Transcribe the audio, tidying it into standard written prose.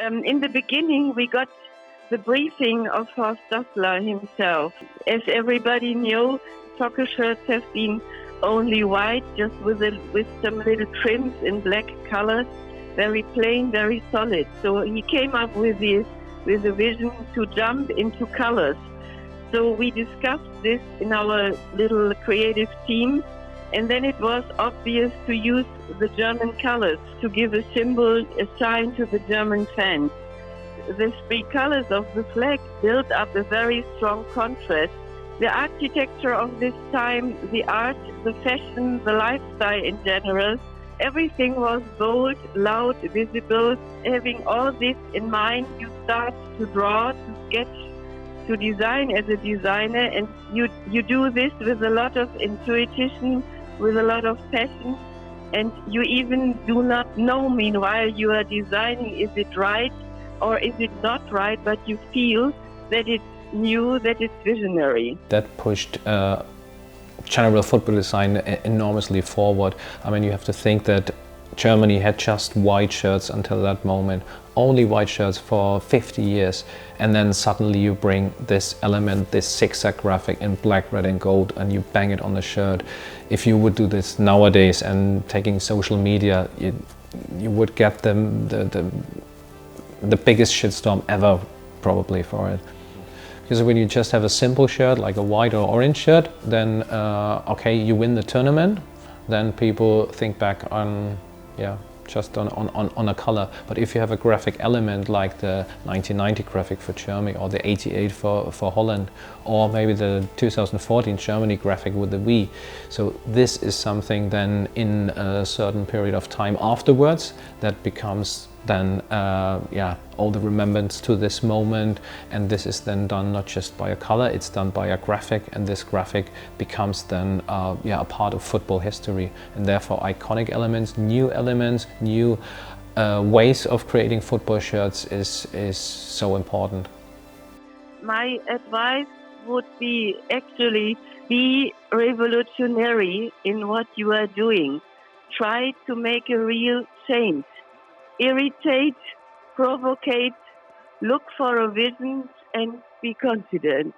In the beginning, we got the briefing of Horst Dassler himself. As everybody knew, soccer shirts have been only white, just with some little trims in black colors, very plain, very solid. So he came up with a vision to jump into colors. So we discussed this in our little creative team, and then it was obvious to use the German colors to give a symbol, a sign to the German fans. The three colors of the flag built up a very strong contrast. The architecture of this time, the art, the fashion, the lifestyle in general, everything was bold, loud, visible. Having all this in mind, you start to draw, to sketch, to design as a designer, and you do this with a lot of intuition, with a lot of passion, and you even do not know meanwhile you are designing, is it right or is it not right, but you feel that it's new, that it's visionary. That pushed general football design enormously forward. I mean, you have to think that Germany had just white shirts until that moment, only white shirts for 50 years, and then suddenly you bring this element, this zigzag graphic in black, red and gold, and you bang it on the shirt. If you would do this nowadays and taking social media, you would get the biggest shitstorm ever probably for it. Because when you just have a simple shirt like a white or orange shirt, then okay, you win the tournament, then people think back on just on a color. But if you have a graphic element like the 1990 graphic for Germany, or the 88 for Holland, or maybe the 2014 Germany graphic with the V, so this is something then in a certain period of time afterwards that becomes then all the remembrance to this moment, and this is then done not just by a color, it's done by a graphic, and this graphic becomes then a part of football history, and therefore iconic elements, new ways of creating football shirts is so important. My advice would be actually be revolutionary in what you are doing. Try to make a real change. Irritate, provocate, look for a vision, and be confident.